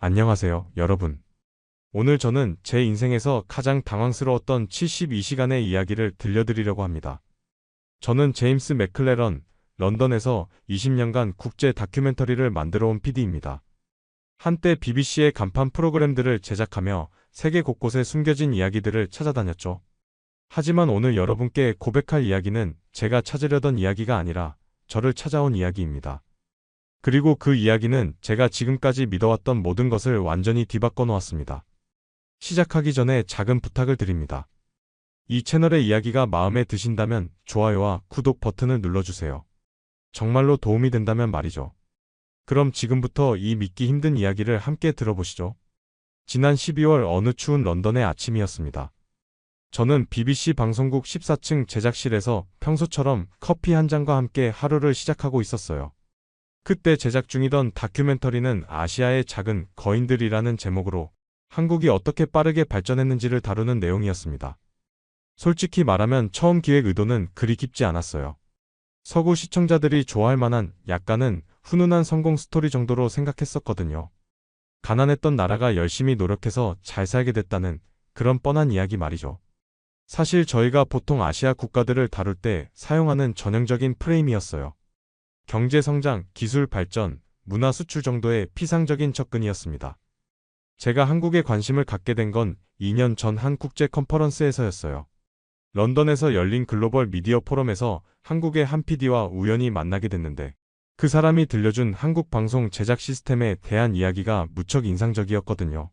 안녕하세요, 여러분. 오늘 저는 제 인생에서 가장 당황스러웠던 72시간의 이야기를 들려드리려고 합니다. 저는 제임스 맥클레런, 런던에서 20년간 국제 다큐멘터리를 만들어 온 PD입니다. 한때 BBC의 간판 프로그램들을 제작하며 세계 곳곳에 숨겨진 이야기들을 찾아다녔죠. 하지만 오늘 여러분께 고백할 이야기는 제가 찾으려던 이야기가 아니라 저를 찾아온 이야기입니다. 그리고 그 이야기는 제가 지금까지 믿어왔던 모든 것을 완전히 뒤바꿔 놓았습니다. 시작하기 전에 작은 부탁을 드립니다. 이 채널의 이야기가 마음에 드신다면 좋아요와 구독 버튼을 눌러주세요. 정말로 도움이 된다면 말이죠. 그럼 지금부터 이 믿기 힘든 이야기를 함께 들어보시죠. 지난 12월 어느 추운 런던의 아침이었습니다. 저는 BBC 방송국 14층 제작실에서 평소처럼 커피 한 잔과 함께 하루를 시작하고 있었어요. 그때 제작 중이던 다큐멘터리는 아시아의 작은 거인들이라는 제목으로 한국이 어떻게 빠르게 발전했는지를 다루는 내용이었습니다. 솔직히 말하면 처음 기획 의도는 그리 깊지 않았어요. 서구 시청자들이 좋아할 만한 약간은 훈훈한 성공 스토리 정도로 생각했었거든요. 가난했던 나라가 열심히 노력해서 잘 살게 됐다는 그런 뻔한 이야기 말이죠. 사실 저희가 보통 아시아 국가들을 다룰 때 사용하는 전형적인 프레임이었어요. 경제 성장, 기술 발전, 문화 수출 정도의 피상적인 접근이었습니다. 제가 한국에 관심을 갖게 된 건 2년 전 한 국제 컨퍼런스에서였어요. 런던에서 열린 글로벌 미디어 포럼에서 한국의 한 PD와 우연히 만나게 됐는데 그 사람이 들려준 한국 방송 제작 시스템에 대한 이야기가 무척 인상적이었거든요.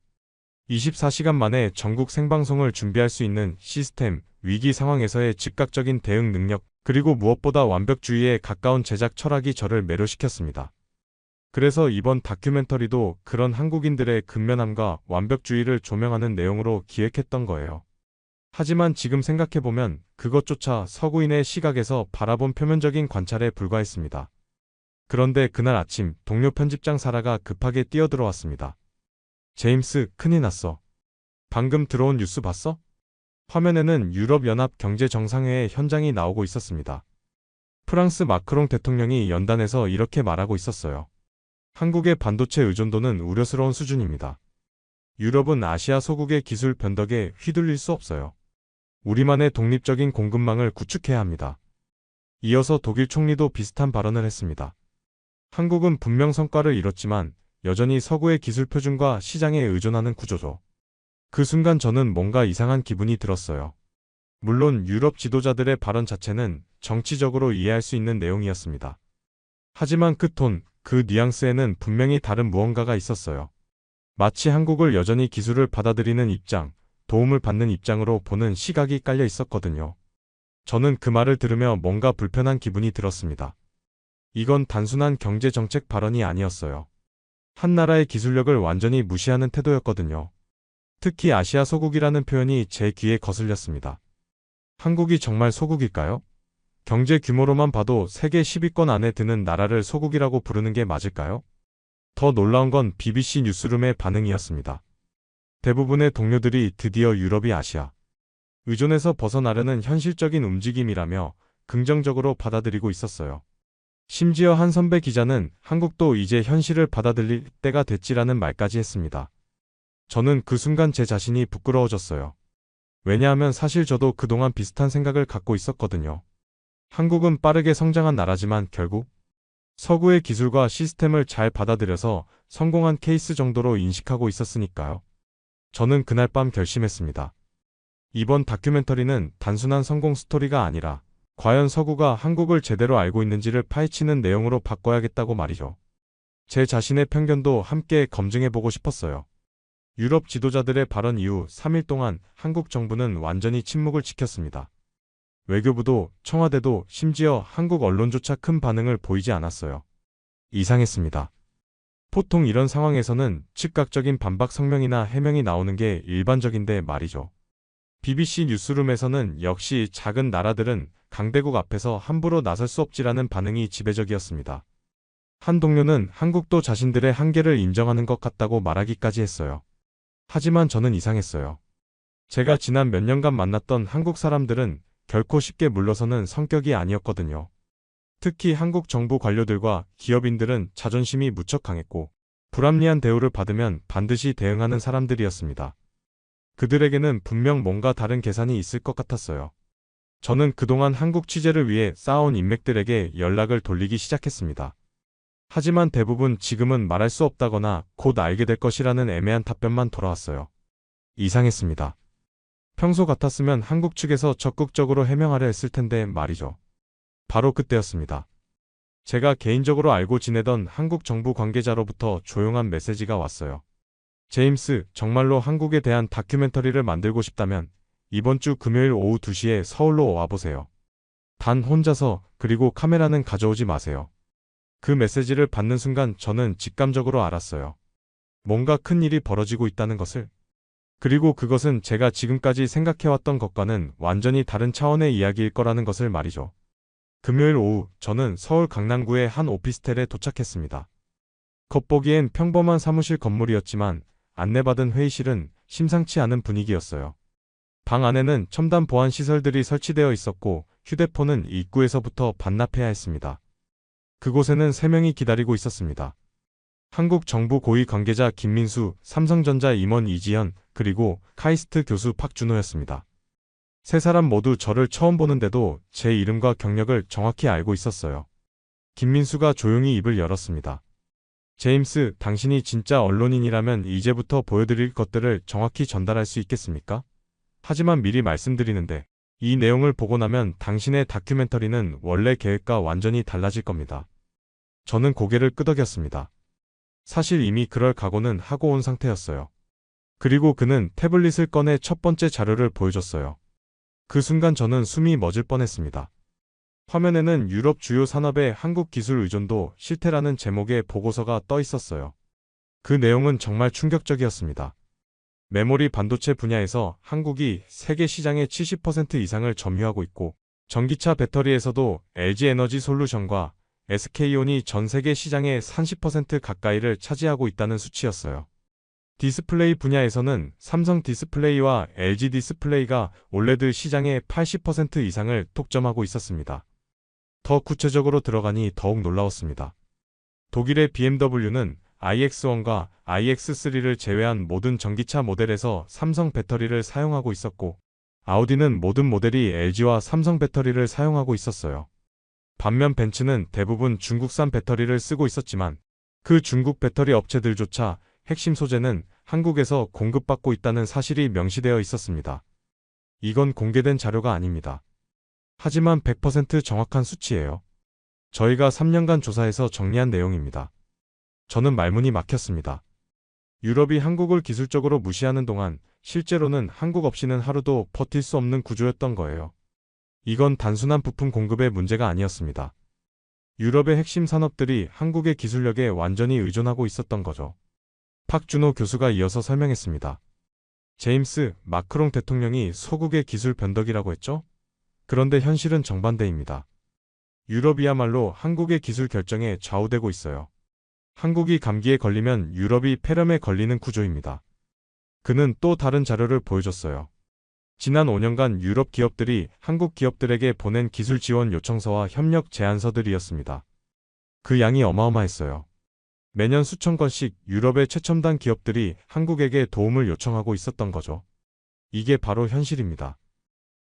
24시간 만에 전국 생방송을 준비할 수 있는 시스템, 위기 상황에서의 즉각적인 대응 능력, 그리고 무엇보다 완벽주의에 가까운 제작 철학이 저를 매료시켰습니다. 그래서 이번 다큐멘터리도 그런 한국인들의 근면함과 완벽주의를 조명하는 내용으로 기획했던 거예요. 하지만 지금 생각해보면 그것조차 서구인의 시각에서 바라본 표면적인 관찰에 불과했습니다. 그런데 그날 아침 동료 편집장 사라가 급하게 뛰어들어왔습니다. 제임스, 큰일 났어. 방금 들어온 뉴스 봤어? 화면에는 유럽연합 경제정상회의 현장이 나오고 있었습니다. 프랑스 마크롱 대통령이 연단에서 이렇게 말하고 있었어요. 한국의 반도체 의존도는 우려스러운 수준입니다. 유럽은 아시아 소국의 기술 변덕에 휘둘릴 수 없어요. 우리만의 독립적인 공급망을 구축해야 합니다. 이어서 독일 총리도 비슷한 발언을 했습니다. 한국은 분명 성과를 이뤘지만 여전히 서구의 기술 표준과 시장에 의존하는 구조죠. 그 순간 저는 뭔가 이상한 기분이 들었어요. 물론 유럽 지도자들의 발언 자체는 정치적으로 이해할 수 있는 내용이었습니다. 하지만 그 톤, 그 뉘앙스에는 분명히 다른 무언가가 있었어요. 마치 한국을 여전히 기술을 받아들이는 입장, 도움을 받는 입장으로 보는 시각이 깔려 있었거든요. 저는 그 말을 들으며 뭔가 불편한 기분이 들었습니다. 이건 단순한 경제정책 발언이 아니었어요. 한 나라의 기술력을 완전히 무시하는 태도였거든요. 특히 아시아 소국이라는 표현이 제 귀에 거슬렸습니다. 한국이 정말 소국일까요? 경제 규모로만 봐도 세계 10위권 안에 드는 나라를 소국이라고 부르는 게 맞을까요? 더 놀라운 건 BBC 뉴스룸의 반응이었습니다. 대부분의 동료들이 드디어 유럽이 아시아 의존에서 벗어나려는 현실적인 움직임이라며 긍정적으로 받아들이고 있었어요. 심지어 한 선배 기자는 한국도 이제 현실을 받아들일 때가 됐지라는 말까지 했습니다. 저는 그 순간 제 자신이 부끄러워졌어요. 왜냐하면 사실 저도 그동안 비슷한 생각을 갖고 있었거든요. 한국은 빠르게 성장한 나라지만 결국 서구의 기술과 시스템을 잘 받아들여서 성공한 케이스 정도로 인식하고 있었으니까요. 저는 그날 밤 결심했습니다. 이번 다큐멘터리는 단순한 성공 스토리가 아니라 과연 서구가 한국을 제대로 알고 있는지를 파헤치는 내용으로 바꿔야겠다고 말이죠. 제 자신의 편견도 함께 검증해보고 싶었어요. 유럽 지도자들의 발언 이후 3일 동안 한국 정부는 완전히 침묵을 지켰습니다. 외교부도 청와대도 심지어 한국 언론조차 큰 반응을 보이지 않았어요. 이상했습니다. 보통 이런 상황에서는 즉각적인 반박 성명이나 해명이 나오는 게 일반적인데 말이죠. BBC 뉴스룸에서는 역시 작은 나라들은 강대국 앞에서 함부로 나설 수 없지라는 반응이 지배적이었습니다. 한 동료는 한국도 자신들의 한계를 인정하는 것 같다고 말하기까지 했어요. 하지만 저는 이상했어요. 제가 지난 몇 년간 만났던 한국 사람들은 결코 쉽게 물러서는 성격이 아니었거든요. 특히 한국 정부 관료들과 기업인들은 자존심이 무척 강했고 불합리한 대우를 받으면 반드시 대응하는 사람들이었습니다. 그들에게는 분명 뭔가 다른 계산이 있을 것 같았어요. 저는 그동안 한국 취재를 위해 쌓아온 인맥들에게 연락을 돌리기 시작했습니다. 하지만 대부분 지금은 말할 수 없다거나 곧 알게 될 것이라는 애매한 답변만 돌아왔어요. 이상했습니다. 평소 같았으면 한국 측에서 적극적으로 해명하려 했을 텐데 말이죠. 바로 그때였습니다. 제가 개인적으로 알고 지내던 한국 정부 관계자로부터 조용한 메시지가 왔어요. 제임스, 정말로 한국에 대한 다큐멘터리를 만들고 싶다면 이번 주 금요일 오후 2시에 서울로 와보세요. 단 혼자서, 그리고 카메라는 가져오지 마세요. 그 메시지를 받는 순간 저는 직감적으로 알았어요. 뭔가 큰 일이 벌어지고 있다는 것을. 그리고 그것은 제가 지금까지 생각해왔던 것과는 완전히 다른 차원의 이야기일 거라는 것을 말이죠. 금요일 오후 저는 서울 강남구의 한 오피스텔에 도착했습니다. 겉보기엔 평범한 사무실 건물이었지만 안내받은 회의실은 심상치 않은 분위기였어요. 방 안에는 첨단 보안 시설들이 설치되어 있었고 휴대폰은 입구에서부터 반납해야 했습니다. 그곳에는 3명이 기다리고 있었습니다. 한국 정부 고위 관계자 김민수, 삼성전자 임원 이지현, 그리고 카이스트 교수 박준호였습니다. 3사람 모두 저를 처음 보는데도 제 이름과 경력을 정확히 알고 있었어요. 김민수가 조용히 입을 열었습니다. 제임스, 당신이 진짜 언론인이라면 이제부터 보여드릴 것들을 정확히 전달할 수 있겠습니까? 하지만 미리 말씀드리는데 이 내용을 보고 나면 당신의 다큐멘터리는 원래 계획과 완전히 달라질 겁니다. 저는 고개를 끄덕였습니다. 사실 이미 그럴 각오는 하고 온 상태였어요. 그리고 그는 태블릿을 꺼내 첫 번째 자료를 보여줬어요. 그 순간 저는 숨이 멎을 뻔했습니다. 화면에는 유럽 주요 산업의 한국 기술 의존도 실태라는 제목의 보고서가 떠 있었어요. 그 내용은 정말 충격적이었습니다. 메모리 반도체 분야에서 한국이 세계 시장의 70% 이상을 점유하고 있고 전기차 배터리에서도 LG에너지 솔루션과 SK온이 전 세계 시장의 30% 가까이를 차지하고 있다는 수치였어요. 디스플레이 분야에서는 삼성 디스플레이와 LG 디스플레이가 올레드 시장의 80% 이상을 독점하고 있었습니다. 더 구체적으로 들어가니 더욱 놀라웠습니다. 독일의 BMW는 iX1과 iX3를 제외한 모든 전기차 모델에서 삼성 배터리를 사용하고 있었고 아우디는 모든 모델이 LG와 삼성 배터리를 사용하고 있었어요. 반면 벤츠는 대부분 중국산 배터리를 쓰고 있었지만 그 중국 배터리 업체들조차 핵심 소재는 한국에서 공급받고 있다는 사실이 명시되어 있었습니다. 이건 공개된 자료가 아닙니다. 하지만 100% 정확한 수치예요. 저희가 3년간 조사해서 정리한 내용입니다. 저는 말문이 막혔습니다. 유럽이 한국을 기술적으로 무시하는 동안 실제로는 한국 없이는 하루도 버틸 수 없는 구조였던 거예요. 이건 단순한 부품 공급의 문제가 아니었습니다. 유럽의 핵심 산업들이 한국의 기술력에 완전히 의존하고 있었던 거죠. 박준호 교수가 이어서 설명했습니다. 제임스, 마크롱 대통령이 소국의 기술 변덕이라고 했죠? 그런데 현실은 정반대입니다. 유럽이야말로 한국의 기술 결정에 좌우되고 있어요. 한국이 감기에 걸리면 유럽이 폐렴에 걸리는 구조입니다. 그는 또 다른 자료를 보여줬어요. 지난 5년간 유럽 기업들이 한국 기업들에게 보낸 기술 지원 요청서와 협력 제안서들이었습니다. 그 양이 어마어마했어요. 매년 수천 건씩 유럽의 최첨단 기업들이 한국에게 도움을 요청하고 있었던 거죠. 이게 바로 현실입니다.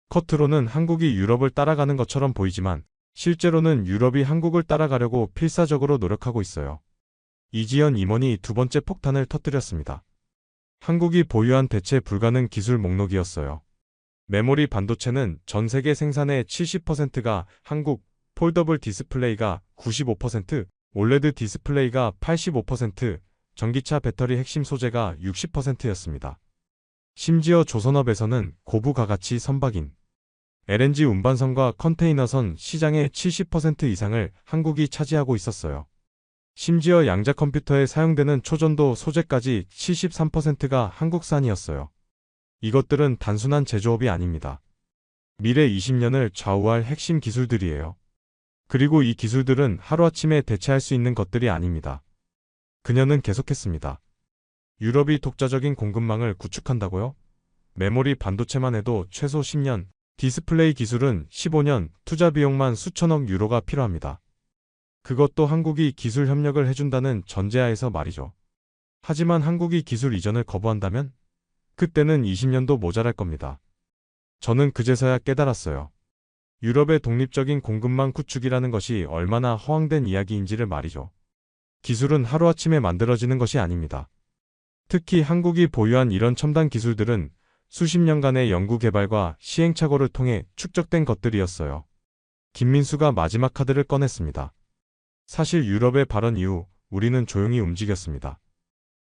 겉으로는 한국이 유럽을 따라가는 것처럼 보이지만 실제로는 유럽이 한국을 따라가려고 필사적으로 노력하고 있어요. 이지연 임원이 두 번째 폭탄을 터뜨렸습니다. 한국이 보유한 대체 불가능 기술 목록이었어요. 메모리 반도체는 전 세계 생산의 70%가 한국, 폴더블 디스플레이가 95%, 올레드 디스플레이가 85%, 전기차 배터리 핵심 소재가 60%였습니다. 심지어 조선업에서는 고부가 가치 선박인 LNG 운반선과 컨테이너선 시장의 70% 이상을 한국이 차지하고 있었어요. 심지어 양자 컴퓨터에 사용되는 초전도 소재까지 73%가 한국산이었어요. 이것들은 단순한 제조업이 아닙니다. 미래 20년을 좌우할 핵심 기술들이에요. 그리고 이 기술들은 하루아침에 대체할 수 있는 것들이 아닙니다. 그녀는 계속했습니다. 유럽이 독자적인 공급망을 구축한다고요? 메모리 반도체만 해도 최소 10년, 디스플레이 기술은 15년, 투자 비용만 수천억 유로가 필요합니다. 그것도 한국이 기술 협력을 해준다는 전제하에서 말이죠. 하지만 한국이 기술 이전을 거부한다면? 그때는 20년도 모자랄 겁니다. 저는 그제서야 깨달았어요. 유럽의 독립적인 공급망 구축이라는 것이 얼마나 허황된 이야기인지를 말이죠. 기술은 하루아침에 만들어지는 것이 아닙니다. 특히 한국이 보유한 이런 첨단 기술들은 수십 년간의 연구 개발과 시행착오를 통해 축적된 것들이었어요. 김민수가 마지막 카드를 꺼냈습니다. 사실 유럽의 발언 이후 우리는 조용히 움직였습니다.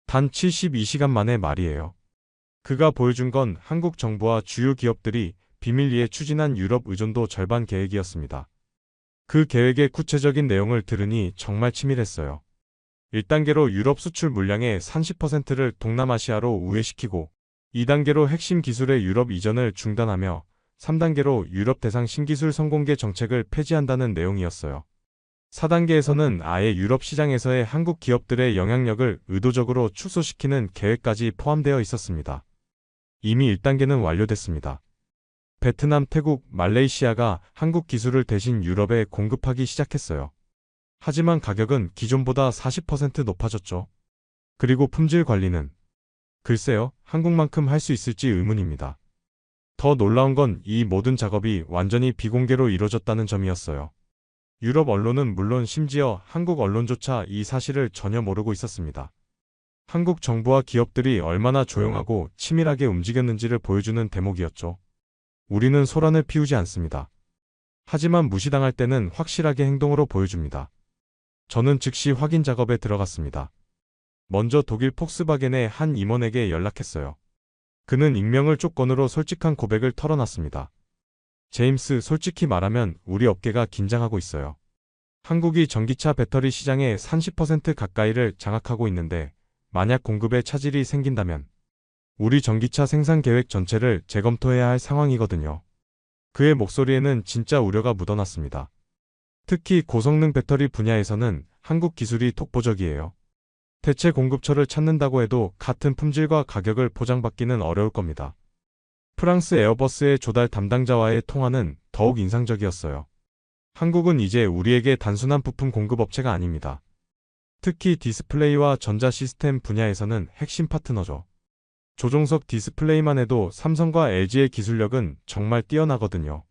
단 72시간 만에 말이에요. 그가 보여준 건 한국 정부와 주요 기업들이 비밀리에 추진한 유럽 의존도 절반 계획이었습니다. 그 계획의 구체적인 내용을 들으니 정말 치밀했어요. 1단계로 유럽 수출 물량의 30%를 동남아시아로 우회시키고 2단계로 핵심 기술의 유럽 이전을 중단하며 3단계로 유럽 대상 신기술 성공개 정책을 폐지한다는 내용이었어요. 4단계에서는 아예 유럽 시장에서의 한국 기업들의 영향력을 의도적으로 축소시키는 계획까지 포함되어 있었습니다. 이미 1단계는 완료됐습니다. 베트남, 태국, 말레이시아가 한국 기술을 대신 유럽에 공급하기 시작했어요. 하지만 가격은 기존보다 40% 높아졌죠. 그리고 품질 관리는? 글쎄요, 한국만큼 할 수 있을지 의문입니다. 더 놀라운 건 이 모든 작업이 완전히 비공개로 이루어졌다는 점이었어요. 유럽 언론은 물론 심지어 한국 언론조차 이 사실을 전혀 모르고 있었습니다. 한국 정부와 기업들이 얼마나 조용하고 치밀하게 움직였는지를 보여주는 대목이었죠. 우리는 소란을 피우지 않습니다. 하지만 무시당할 때는 확실하게 행동으로 보여줍니다. 저는 즉시 확인 작업에 들어갔습니다. 먼저 독일 폭스바겐의 한 임원에게 연락했어요. 그는 익명을 조건으로 솔직한 고백을 털어놨습니다. 제임스, 솔직히 말하면 우리 업계가 긴장하고 있어요. 한국이 전기차 배터리 시장의 30% 가까이를 장악하고 있는데 만약 공급에 차질이 생긴다면 우리 전기차 생산 계획 전체를 재검토해야 할 상황이거든요. 그의 목소리에는 진짜 우려가 묻어났습니다. 특히 고성능 배터리 분야에서는 한국 기술이 독보적이에요. 대체 공급처를 찾는다고 해도 같은 품질과 가격을 보장받기는 어려울 겁니다. 프랑스 에어버스의 조달 담당자와의 통화는 더욱 인상적이었어요. 한국은 이제 우리에게 단순한 부품 공급 업체가 아닙니다. 특히 디스플레이와 전자 시스템 분야에서는 핵심 파트너죠. 조종석 디스플레이만 해도 삼성과 LG의 기술력은 정말 뛰어나거든요.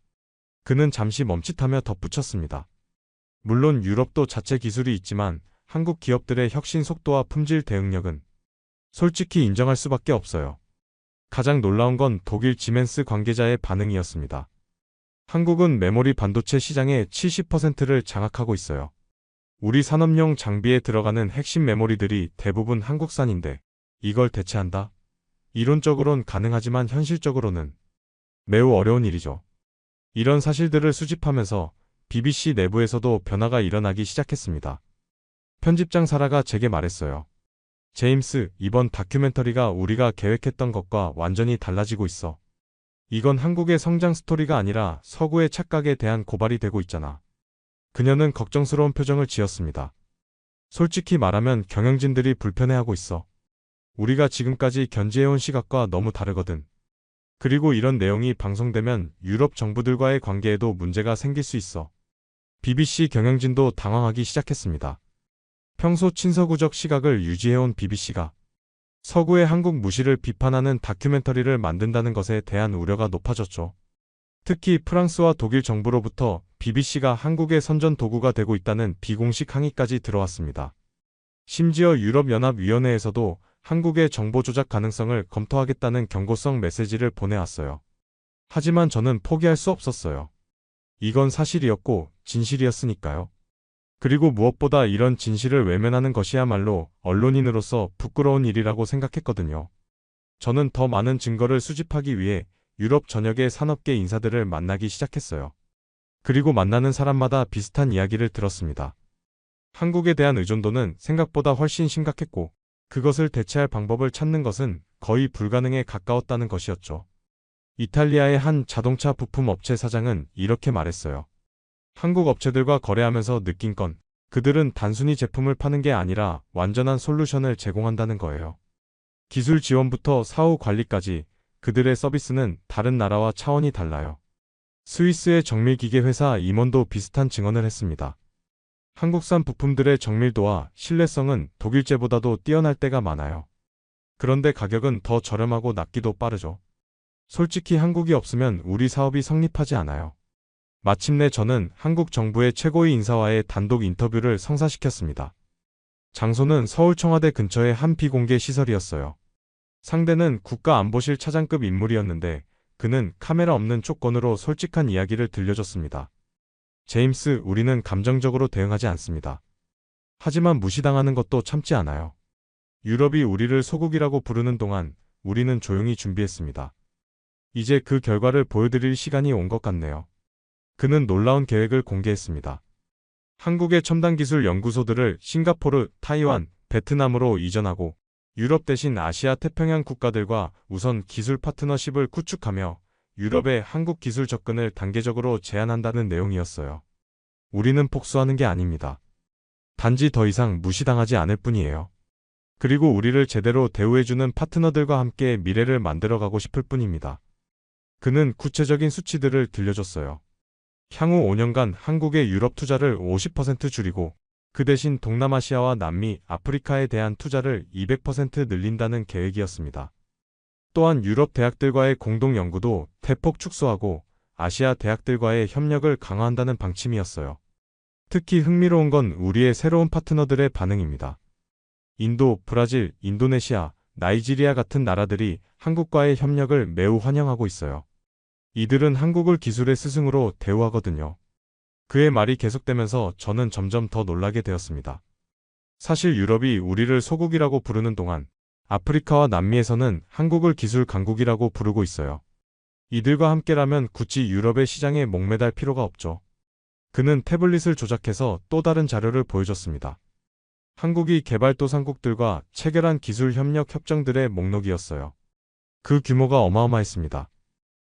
그는 잠시 멈칫하며 덧붙였습니다. 물론 유럽도 자체 기술이 있지만 한국 기업들의 혁신 속도와 품질 대응력은 솔직히 인정할 수밖에 없어요. 가장 놀라운 건 독일 지멘스 관계자의 반응이었습니다. 한국은 메모리 반도체 시장의 70%를 장악하고 있어요. 우리 산업용 장비에 들어가는 핵심 메모리들이 대부분 한국산인데 이걸 대체한다? 이론적으론 가능하지만 현실적으로는 매우 어려운 일이죠. 이런 사실들을 수집하면서 BBC 내부에서도 변화가 일어나기 시작했습니다. 편집장 사라가 제게 말했어요. 제임스, 이번 다큐멘터리가 우리가 계획했던 것과 완전히 달라지고 있어. 이건 한국의 성장 스토리가 아니라 서구의 착각에 대한 고발이 되고 있잖아. 그녀는 걱정스러운 표정을 지었습니다. 솔직히 말하면 경영진들이 불편해하고 있어. 우리가 지금까지 견지해온 시각과 너무 다르거든. 그리고 이런 내용이 방송되면 유럽 정부들과의 관계에도 문제가 생길 수 있어. BBC 경영진도 당황하기 시작했습니다. 평소 친서구적 시각을 유지해온 BBC가 서구의 한국 무시를 비판하는 다큐멘터리를 만든다는 것에 대한 우려가 높아졌죠. 특히 프랑스와 독일 정부로부터 BBC가 한국의 선전 도구가 되고 있다는 비공식 항의까지 들어왔습니다. 심지어 유럽연합위원회에서도 한국의 정보 조작 가능성을 검토하겠다는 경고성 메시지를 보내왔어요. 하지만 저는 포기할 수 없었어요. 이건 사실이었고 진실이었으니까요. 그리고 무엇보다 이런 진실을 외면하는 것이야말로 언론인으로서 부끄러운 일이라고 생각했거든요. 저는 더 많은 증거를 수집하기 위해 유럽 전역의 산업계 인사들을 만나기 시작했어요. 그리고 만나는 사람마다 비슷한 이야기를 들었습니다. 한국에 대한 의존도는 생각보다 훨씬 심각했고 그것을 대체할 방법을 찾는 것은 거의 불가능에 가까웠다는 것이었죠. 이탈리아의 한 자동차 부품 업체 사장은 이렇게 말했어요. 한국 업체들과 거래하면서 느낀 건 그들은 단순히 제품을 파는 게 아니라 완전한 솔루션을 제공한다는 거예요. 기술 지원부터 사후 관리까지 그들의 서비스는 다른 나라와 차원이 달라요. 스위스의 정밀기계 회사 임원도 비슷한 증언을 했습니다. 한국산 부품들의 정밀도와 신뢰성은 독일제보다도 뛰어날 때가 많아요. 그런데 가격은 더 저렴하고 낫기도 빠르죠. 솔직히 한국이 없으면 우리 사업이 성립하지 않아요. 마침내 저는 한국 정부의 최고위 인사와의 단독 인터뷰를 성사시켰습니다. 장소는 서울 청와대 근처의 한 비공개 시설이었어요. 상대는 국가안보실 차장급 인물이었는데 그는 카메라 없는 조건으로 솔직한 이야기를 들려줬습니다. 제임스, 우리는 감정적으로 대응하지 않습니다. 하지만 무시당하는 것도 참지 않아요. 유럽이 우리를 소국이라고 부르는 동안 우리는 조용히 준비했습니다. 이제 그 결과를 보여드릴 시간이 온 것 같네요. 그는 놀라운 계획을 공개했습니다. 한국의 첨단기술 연구소들을 싱가포르, 타이완, 베트남으로 이전하고 유럽 대신 아시아 태평양 국가들과 우선 기술 파트너십을 구축하며 유럽의 한국 기술 접근을 단계적으로 제한한다는 내용이었어요. 우리는 복수하는 게 아닙니다. 단지 더 이상 무시당하지 않을 뿐이에요. 그리고 우리를 제대로 대우해주는 파트너들과 함께 미래를 만들어가고 싶을 뿐입니다. 그는 구체적인 수치들을 들려줬어요. 향후 5년간 한국의 유럽 투자를 50% 줄이고 그 대신 동남아시아와 남미, 아프리카에 대한 투자를 200% 늘린다는 계획이었습니다. 또한 유럽 대학들과의 공동 연구도 대폭 축소하고 아시아 대학들과의 협력을 강화한다는 방침이었어요. 특히 흥미로운 건 우리의 새로운 파트너들의 반응입니다. 인도, 브라질, 인도네시아, 나이지리아 같은 나라들이 한국과의 협력을 매우 환영하고 있어요. 이들은 한국을 기술의 스승으로 대우하거든요. 그의 말이 계속되면서 저는 점점 더 놀라게 되었습니다. 사실 유럽이 우리를 소국이라고 부르는 동안 아프리카와 남미에서는 한국을 기술 강국이라고 부르고 있어요. 이들과 함께라면 굳이 유럽의 시장에 목매달 필요가 없죠. 그는 태블릿을 조작해서 또 다른 자료를 보여줬습니다. 한국이 개발도상국들과 체결한 기술 협력 협정들의 목록이었어요. 그 규모가 어마어마했습니다.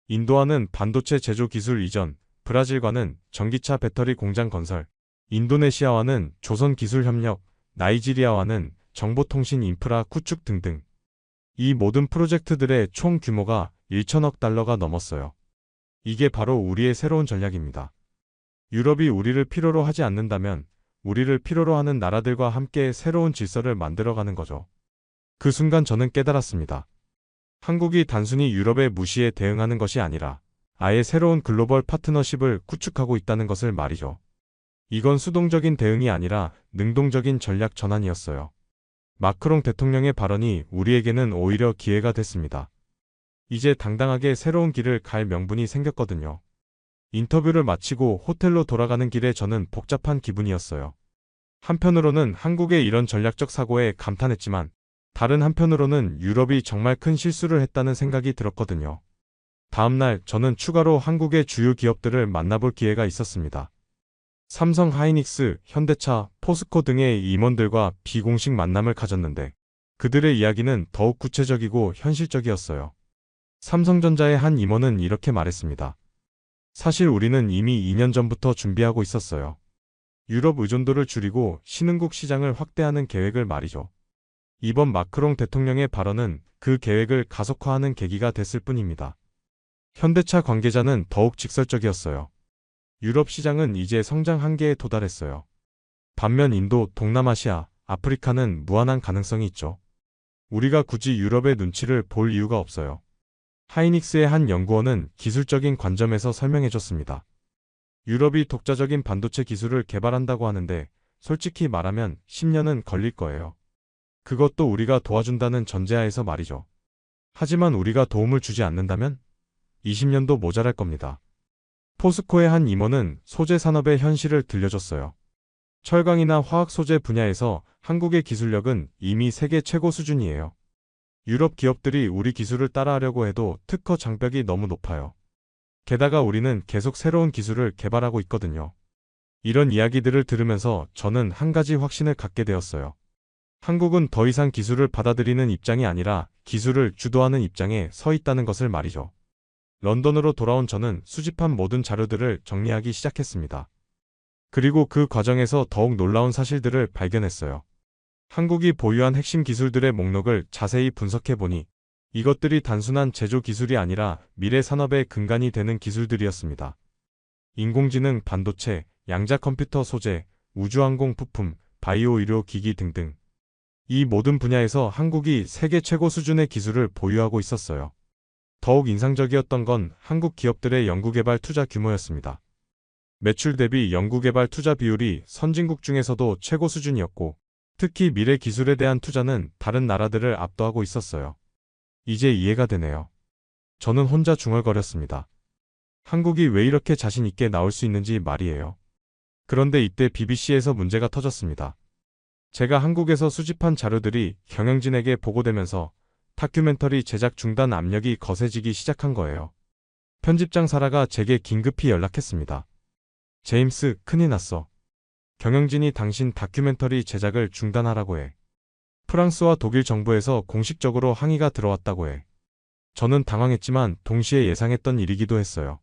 인도와는 반도체 제조 기술 이전, 브라질과는 전기차 배터리 공장 건설, 인도네시아와는 조선 기술 협력, 나이지리아와는 정보통신 인프라 구축 등등. 이 모든 프로젝트들의 총 규모가 1천억 달러가 넘었어요. 이게 바로 우리의 새로운 전략입니다. 유럽이 우리를 필요로 하지 않는다면 우리를 필요로 하는 나라들과 함께 새로운 질서를 만들어가는 거죠. 그 순간 저는 깨달았습니다. 한국이 단순히 유럽의 무시에 대응하는 것이 아니라 아예 새로운 글로벌 파트너십을 구축하고 있다는 것을 말이죠. 이건 수동적인 대응이 아니라 능동적인 전략 전환이었어요. 마크롱 대통령의 발언이 우리에게는 오히려 기회가 됐습니다. 이제 당당하게 새로운 길을 갈 명분이 생겼거든요. 인터뷰를 마치고 호텔로 돌아가는 길에 저는 복잡한 기분이었어요. 한편으로는 한국의 이런 전략적 사고에 감탄했지만 다른 한편으로는 유럽이 정말 큰 실수를 했다는 생각이 들었거든요. 다음날 저는 추가로 한국의 주요 기업들을 만나볼 기회가 있었습니다. 삼성 하이닉스, 현대차, 포스코 등의 임원들과 비공식 만남을 가졌는데 그들의 이야기는 더욱 구체적이고 현실적이었어요. 삼성전자의 한 임원은 이렇게 말했습니다. 사실 우리는 이미 2년 전부터 준비하고 있었어요. 유럽 의존도를 줄이고 신흥국 시장을 확대하는 계획을 말이죠. 이번 마크롱 대통령의 발언은 그 계획을 가속화하는 계기가 됐을 뿐입니다. 현대차 관계자는 더욱 직설적이었어요. 유럽 시장은 이제 성장 한계에 도달했어요. 반면 인도, 동남아시아, 아프리카는 무한한 가능성이 있죠. 우리가 굳이 유럽의 눈치를 볼 이유가 없어요. 하이닉스의 한 연구원은 기술적인 관점에서 설명해줬습니다. 유럽이 독자적인 반도체 기술을 개발한다고 하는데 솔직히 말하면 10년은 걸릴 거예요. 그것도 우리가 도와준다는 전제하에서 말이죠. 하지만 우리가 도움을 주지 않는다면 20년도 모자랄 겁니다. 포스코의 한 임원은 소재 산업의 현실을 들려줬어요. 철강이나 화학 소재 분야에서 한국의 기술력은 이미 세계 최고 수준이에요. 유럽 기업들이 우리 기술을 따라하려고 해도 특허 장벽이 너무 높아요. 게다가 우리는 계속 새로운 기술을 개발하고 있거든요. 이런 이야기들을 들으면서 저는 한 가지 확신을 갖게 되었어요. 한국은 더 이상 기술을 받아들이는 입장이 아니라 기술을 주도하는 입장에 서 있다는 것을 말이죠. 런던으로 돌아온 저는 수집한 모든 자료들을 정리하기 시작했습니다. 그리고 그 과정에서 더욱 놀라운 사실들을 발견했어요. 한국이 보유한 핵심 기술들의 목록을 자세히 분석해보니 이것들이 단순한 제조 기술이 아니라 미래 산업의 근간이 되는 기술들이었습니다. 인공지능, 반도체, 양자 컴퓨터 소재, 우주항공 부품, 바이오 의료 기기 등등. 이 모든 분야에서 한국이 세계 최고 수준의 기술을 보유하고 있었어요. 더욱 인상적이었던 건 한국 기업들의 연구개발 투자 규모였습니다. 매출 대비 연구개발 투자 비율이 선진국 중에서도 최고 수준이었고, 특히 미래 기술에 대한 투자는 다른 나라들을 압도하고 있었어요. 이제 이해가 되네요. 저는 혼자 중얼거렸습니다. 한국이 왜 이렇게 자신 있게 나올 수 있는지 말이에요. 그런데 이때 BBC에서 문제가 터졌습니다. 제가 한국에서 수집한 자료들이 경영진에게 보고되면서 다큐멘터리 제작 중단 압력이 거세지기 시작한 거예요. 편집장 사라가 제게 긴급히 연락했습니다. 제임스, 큰일 났어. 경영진이 당신 다큐멘터리 제작을 중단하라고 해. 프랑스와 독일 정부에서 공식적으로 항의가 들어왔다고 해. 저는 당황했지만 동시에 예상했던 일이기도 했어요.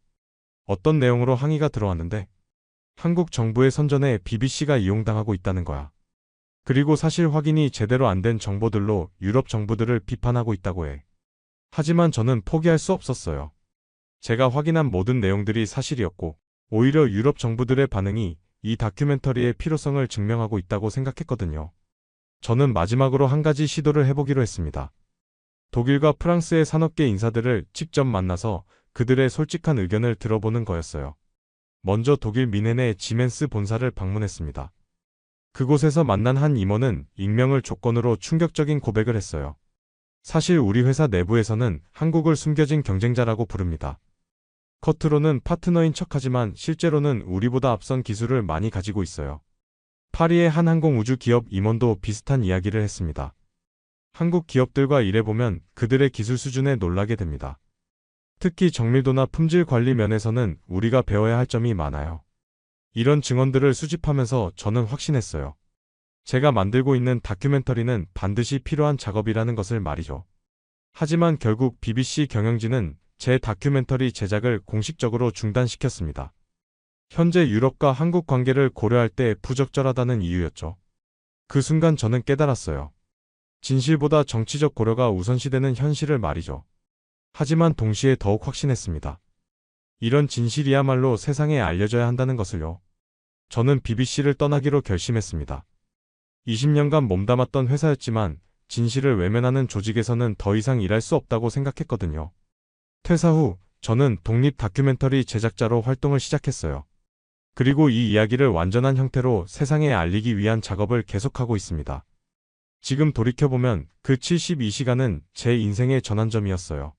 어떤 내용으로 항의가 들어왔는데? 한국 정부의 선전에 BBC가 이용당하고 있다는 거야. 그리고 사실 확인이 제대로 안 된 정보들로 유럽 정부들을 비판하고 있다고 해. 하지만 저는 포기할 수 없었어요. 제가 확인한 모든 내용들이 사실이었고, 오히려 유럽 정부들의 반응이 이 다큐멘터리의 필요성을 증명하고 있다고 생각했거든요. 저는 마지막으로 한 가지 시도를 해보기로 했습니다. 독일과 프랑스의 산업계 인사들을 직접 만나서 그들의 솔직한 의견을 들어보는 거였어요. 먼저 독일 뮌헨의 지멘스 본사를 방문했습니다. 그곳에서 만난 한 임원은 익명을 조건으로 충격적인 고백을 했어요. 사실 우리 회사 내부에서는 한국을 숨겨진 경쟁자라고 부릅니다. 겉으로는 파트너인 척하지만 실제로는 우리보다 앞선 기술을 많이 가지고 있어요. 파리의 한 항공우주 기업 임원도 비슷한 이야기를 했습니다. 한국 기업들과 일해보면 그들의 기술 수준에 놀라게 됩니다. 특히 정밀도나 품질 관리 면에서는 우리가 배워야 할 점이 많아요. 이런 증언들을 수집하면서 저는 확신했어요. 제가 만들고 있는 다큐멘터리는 반드시 필요한 작업이라는 것을 말이죠. 하지만 결국 BBC 경영진은 제 다큐멘터리 제작을 공식적으로 중단시켰습니다. 현재 유럽과 한국 관계를 고려할 때 부적절하다는 이유였죠. 그 순간 저는 깨달았어요. 진실보다 정치적 고려가 우선시되는 현실을 말이죠. 하지만 동시에 더욱 확신했습니다. 이런 진실이야말로 세상에 알려져야 한다는 것을요. 저는 BBC를 떠나기로 결심했습니다. 20년간 몸담았던 회사였지만 진실을 외면하는 조직에서는 더 이상 일할 수 없다고 생각했거든요. 퇴사 후 저는 독립 다큐멘터리 제작자로 활동을 시작했어요. 그리고 이 이야기를 완전한 형태로 세상에 알리기 위한 작업을 계속하고 있습니다. 지금 돌이켜보면 그 72시간은 제 인생의 전환점이었어요.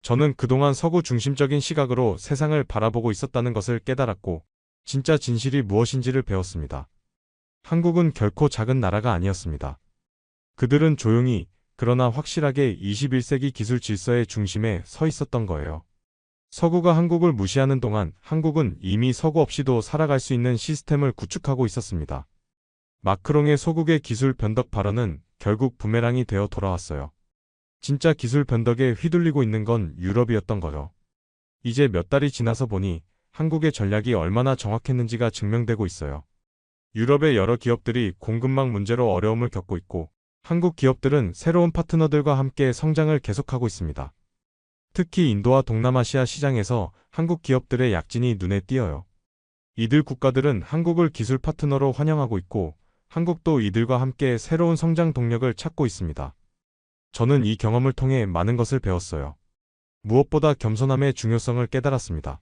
저는 그동안 서구 중심적인 시각으로 세상을 바라보고 있었다는 것을 깨달았고, 진짜 진실이 무엇인지를 배웠습니다. 한국은 결코 작은 나라가 아니었습니다. 그들은 조용히, 그러나 확실하게 21세기 기술 질서의 중심에 서 있었던 거예요. 서구가 한국을 무시하는 동안 한국은 이미 서구 없이도 살아갈 수 있는 시스템을 구축하고 있었습니다. 마크롱의 소국의 기술 변덕 발언은 결국 부메랑이 되어 돌아왔어요. 진짜 기술 변덕에 휘둘리고 있는 건 유럽이었던 거죠. 이제 몇 달이 지나서 보니 한국의 전략이 얼마나 정확했는지가 증명되고 있어요. 유럽의 여러 기업들이 공급망 문제로 어려움을 겪고 있고, 한국 기업들은 새로운 파트너들과 함께 성장을 계속하고 있습니다. 특히 인도와 동남아시아 시장에서 한국 기업들의 약진이 눈에 띄어요. 이들 국가들은 한국을 기술 파트너로 환영하고 있고, 한국도 이들과 함께 새로운 성장 동력을 찾고 있습니다. 저는 이 경험을 통해 많은 것을 배웠어요. 무엇보다 겸손함의 중요성을 깨달았습니다.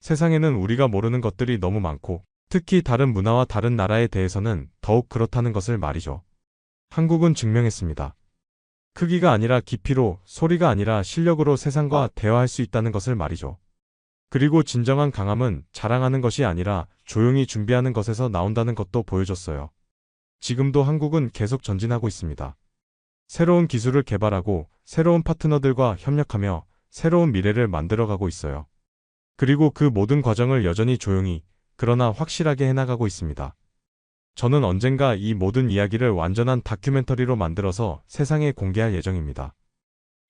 세상에는 우리가 모르는 것들이 너무 많고, 특히 다른 문화와 다른 나라에 대해서는 더욱 그렇다는 것을 말이죠. 한국은 증명했습니다. 크기가 아니라 깊이로, 소리가 아니라 실력으로 세상과 대화할 수 있다는 것을 말이죠. 그리고 진정한 강함은 자랑하는 것이 아니라 조용히 준비하는 것에서 나온다는 것도 보여줬어요. 지금도 한국은 계속 전진하고 있습니다. 새로운 기술을 개발하고 새로운 파트너들과 협력하며 새로운 미래를 만들어가고 있어요. 그리고 그 모든 과정을 여전히 조용히, 그러나 확실하게 해나가고 있습니다. 저는 언젠가 이 모든 이야기를 완전한 다큐멘터리로 만들어서 세상에 공개할 예정입니다.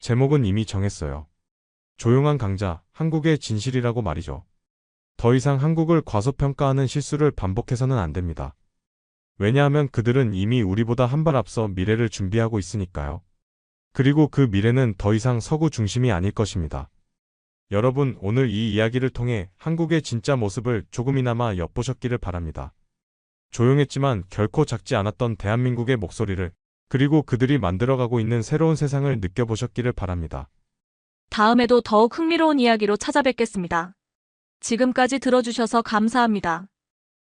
제목은 이미 정했어요. 조용한 강자, 한국의 진실이라고 말이죠. 더 이상 한국을 과소평가하는 실수를 반복해서는 안 됩니다. 왜냐하면 그들은 이미 우리보다 한 발 앞서 미래를 준비하고 있으니까요. 그리고 그 미래는 더 이상 서구 중심이 아닐 것입니다. 여러분, 오늘 이 이야기를 통해 한국의 진짜 모습을 조금이나마 엿보셨기를 바랍니다. 조용했지만 결코 작지 않았던 대한민국의 목소리를, 그리고 그들이 만들어가고 있는 새로운 세상을 느껴보셨기를 바랍니다. 다음에도 더욱 흥미로운 이야기로 찾아뵙겠습니다. 지금까지 들어주셔서 감사합니다.